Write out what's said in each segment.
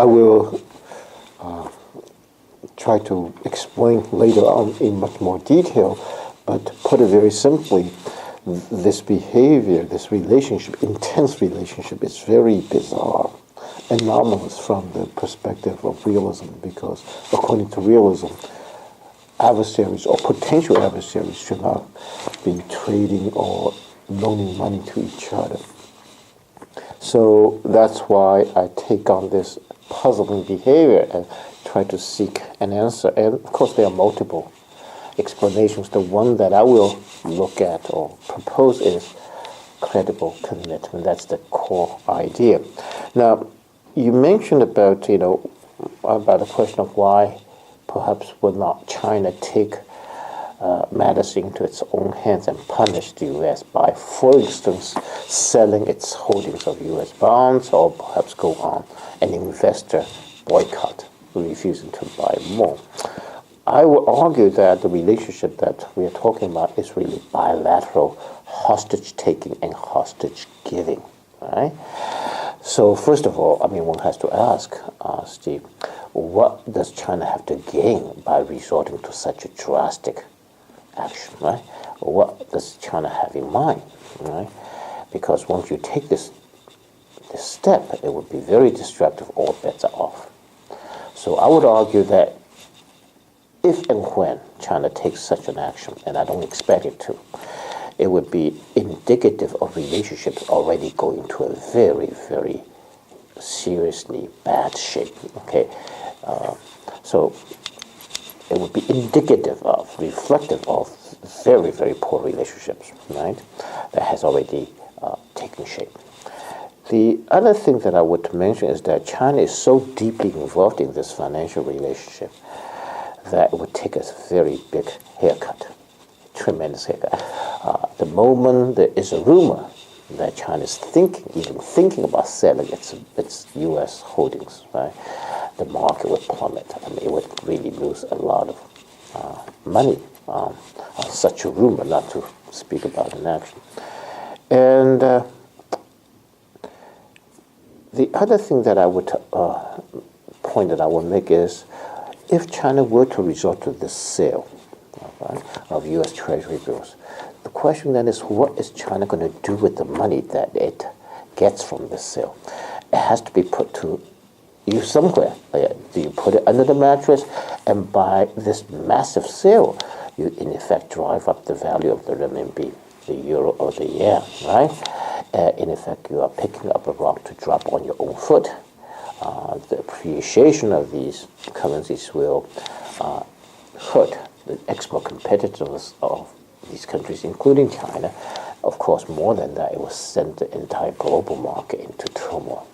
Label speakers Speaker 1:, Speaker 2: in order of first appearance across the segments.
Speaker 1: will try to explain later on in much more detail, but to put it very simply, this behavior, this relationship, intense relationship, is very bizarre, anomalous from the perspective of realism, because according to realism, adversaries or potential adversaries should not be trading or loaning money to each other. So that's why I take on this puzzling behavior and try to seek an answer. And of course there are multiple explanations. The one that I will look at or propose is credible commitment. That's the core idea. Now, you mentioned about the question of why perhaps would not China take matters into its own hands and punish the U.S. by, for instance, selling its holdings of U.S. bonds, or perhaps go on an investor boycott, refusing to buy more. I would argue that the relationship that we are talking about is really bilateral hostage-taking and hostage-giving, right? So first of all, one has to ask, Steve, what does China have to gain by resorting to such a drastic action, right? What does China have in mind, right? Because once you take this step, it would be very destructive. All bets are off. So I would argue that if and when China takes such an action, and I don't expect it to, it would be indicative of relationships already going to a very, very seriously bad shape. Okay, so it would be indicative of, reflective of very, very poor relationships, right? That has already taken shape. The other thing that I would mention is that China is so deeply involved in this financial relationship that it would take a very big haircut, tremendous haircut. The moment there is a rumor that China is even thinking about selling its U.S. holdings, right, the market would plummet. It would really lose a lot of money on such a rumor, not to speak about an action. And the other thing that I would point that I would make is, if China were to resort to this sale of U.S. Treasury bills, the question then is, what is China going to do with the money that it gets from this sale? It has to be put to use somewhere. Do you put it under the mattress? And by this massive sale, you in effect drive up the value of the renminbi, the euro, or the yen, right? In effect, you are picking up a rock to drop on your own foot. The appreciation of these currencies will hurt the export competitiveness of these countries, including China. Of course, more than that, it will send the entire global market into turmoil.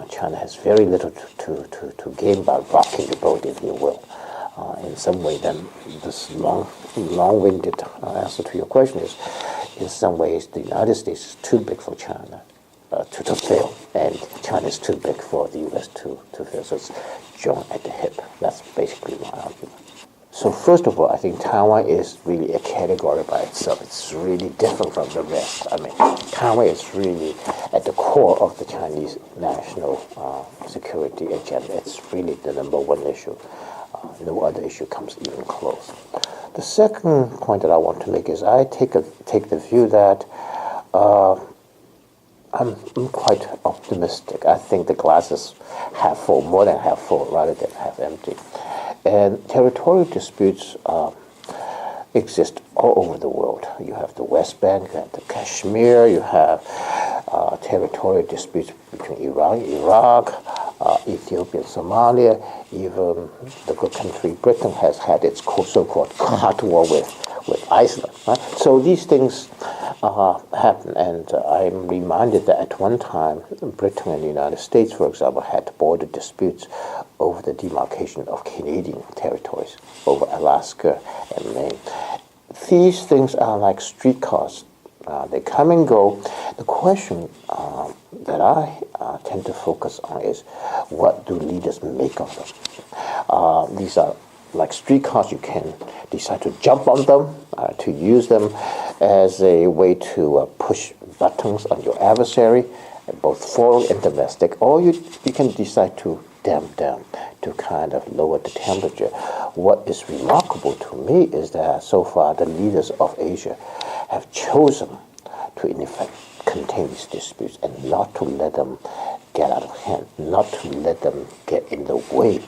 Speaker 1: China has very little to gain by rocking the boat, if you will. In some way, then, this long-winded answer to your question is, in some ways, the United States is too big for China to fail, and China is too big for the U.S. to fail. So it's joined at the hip. That's basically my argument. So first of all, I think Taiwan is really a category by itself. It's really different from the rest. Taiwan is really at the core of the Chinese national security agenda. It's really the number one issue. No other issue comes even close. The second point that I want to make is I take the view that I'm quite optimistic. I think the glass is half full, more than half full, rather than half empty. And territorial disputes exist all over the world. You have the West Bank, you have the Kashmir, you have territorial disputes between Iran, Iraq, Ethiopia, and Somalia. Even the good country Britain has had its so-called hot war with Iceland. Right? So these things happen, and I'm reminded that at one time, Britain and the United States, for example, had border disputes over the demarcation of Canadian territories, over Alaska and Maine. These things are like streetcars. They come and go. The question that I tend to focus on is, what do leaders make of them? These are like streetcars. You can decide to jump on them, to use them as a way to push buttons on your adversary, both foreign and domestic, or you can decide to damp down, to kind of lower the temperature. What is remarkable to me is that so far the leaders of Asia have chosen to, in effect, contain these disputes and not to let them get out of hand, not to let them get in the way,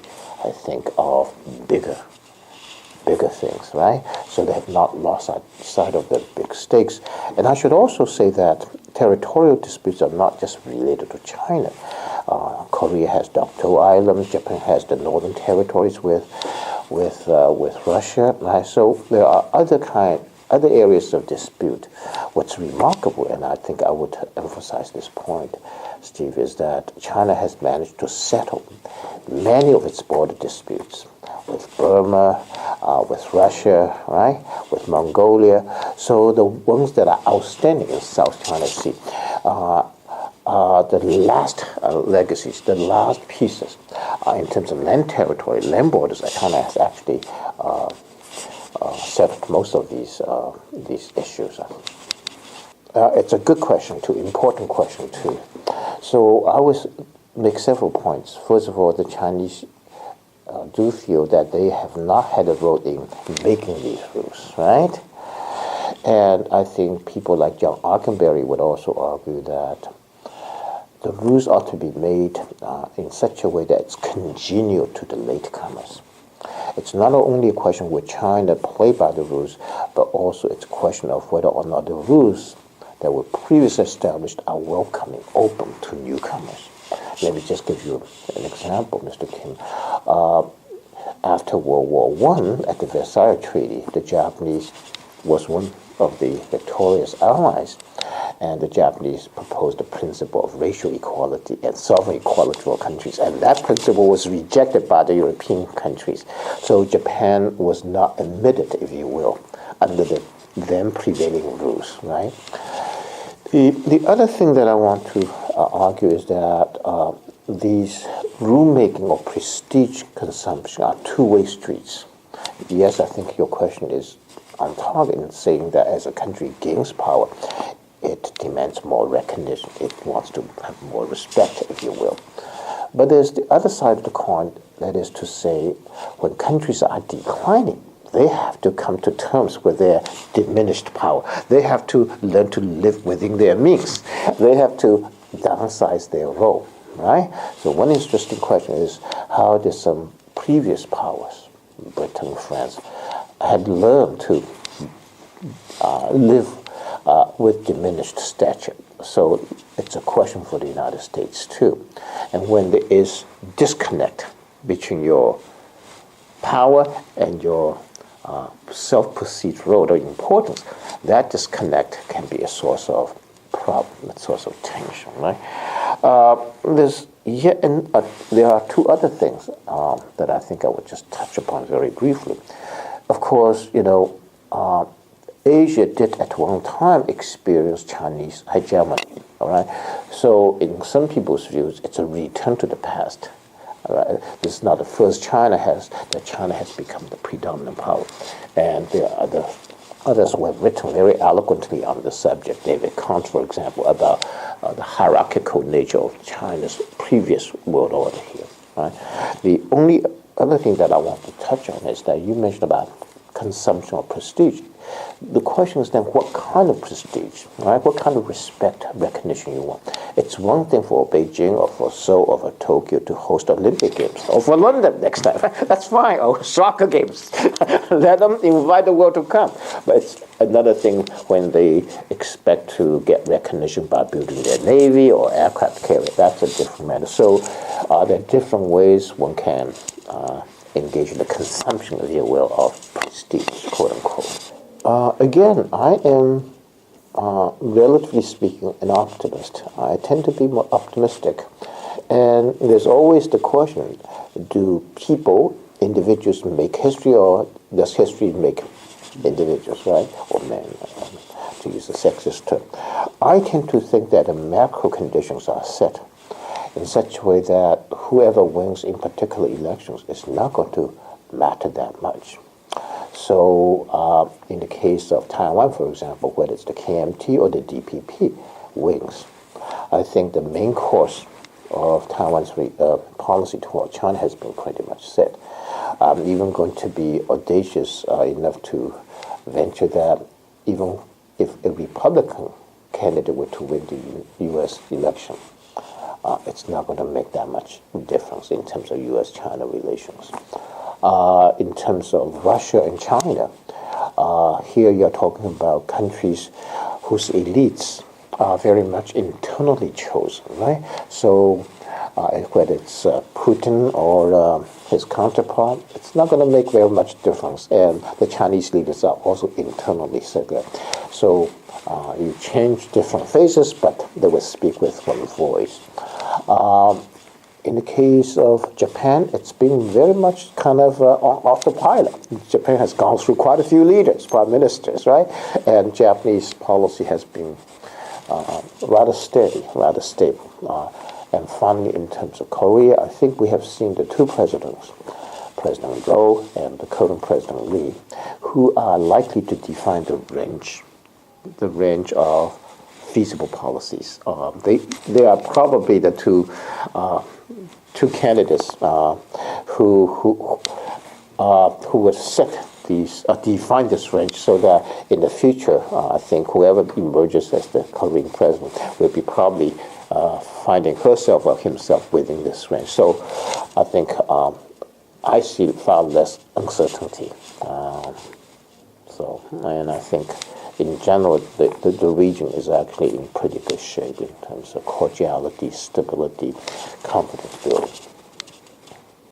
Speaker 1: I think, of bigger things, right? So they have not lost sight of the big stakes. And I should also say that territorial disputes are not just related to China. Korea has Dokdo Islands, Japan has the northern territories with Russia, right? So there are other areas of dispute. What's remarkable, and I think I would emphasize this point, Steve, is that China has managed to settle many of its border disputes with Burma, with Russia, right, with Mongolia. So the ones that are outstanding in South China Sea, the last legacies, the last pieces in terms of land territory, land borders, China has actually settled most of these issues. It's a good question too, important question too. So I would make several points. First of all, the Chinese do feel that they have not had a role in making these rules, right? And I think people like John Arkenberry would also argue that the rules ought to be made in such a way that it's congenial to the latecomers. It's not only a question will China play by the rules, but also it's a question of whether or not the rules that were previously established are welcoming, open to newcomers. Let me just give you an example, Mr. Kim. After World War I, at the Versailles Treaty, the Japanese was one of the victorious allies, and the Japanese proposed the principle of racial equality and sovereign equality for countries, and that principle was rejected by the European countries. So Japan was not admitted, if you will, under the then prevailing rules, right? The other thing that I want to argue is that these rulemaking or prestige consumption are two-way streets. Yes, I think your question is on target in saying that as a country gains power, it demands more recognition. It wants to have more respect, if you will. But there's the other side of the coin, that is to say, when countries are declining, they have to come to terms with their diminished power. They have to learn to live within their means. They have to downsize their role, right? So one interesting question is, how did some previous powers, Britain, France, had learned to live with diminished stature? So it's a question for the United States too. And when there is disconnect between your power and your self-perceived role or importance, that disconnect can be a source of problem, a source of tension, right? There are two other things that I think I would just touch upon very briefly. Of course, Asia did at one time experience Chinese hegemony, all right? So in some people's views, it's a return to the past. Right. This is not the first China has become the predominant power. And there are others who have written very eloquently on the subject. David Kant, for example, about the hierarchical nature of China's previous world order here. Right? The only other thing that I want to touch on is that you mentioned about consumption or prestige. The question is then, what kind of prestige, right? What kind of respect, recognition you want? It's one thing for Beijing or for Seoul or for Tokyo to host Olympic Games, or for London next time. That's fine. Or soccer games. Let them invite the world to come. But it's another thing when they expect to get recognition by building their navy or aircraft carrier. That's a different matter. So there are different ways one can engage in the consumption, if you will, of prestige, quote unquote. Again, I am, relatively speaking, an optimist. I tend to be more optimistic. And there's always the question, do people, individuals, make history, or does history make individuals, right? Or men, to use a sexist term. I tend to think that the macro conditions are set in such a way that whoever wins in particular elections is not going to matter that much. So in the case of Taiwan, for example, whether it's the KMT or the DPP wins, I think the main course of Taiwan's policy toward China has been pretty much set. I'm even going to be audacious enough to venture that even if a Republican candidate were to win the U.S. election, it's not going to make that much difference in terms of U.S.-China relations. In terms of Russia and China, here you're talking about countries whose elites are very much internally chosen, right? So whether it's Putin or his counterpart, it's not going to make very much difference. And the Chinese leaders are also internally segregated. So you change different faces, but they will speak with one voice. In the case of Japan, it's been very much kind of off the pilot. Japan has gone through quite a few leaders, prime ministers, right? And Japanese policy has been rather steady, rather stable. And finally, in terms of Korea, I think we have seen the two presidents, President Roh and the current President Lee, who are likely to define the range of feasible policies. They are probably the two candidates who would set these define this range, so that in the future, I think whoever emerges as the Korean president will be probably finding herself or himself within this range. So I think I see far less uncertainty. And I think in general, the region is actually in pretty good shape in terms of cordiality, stability, confidence building.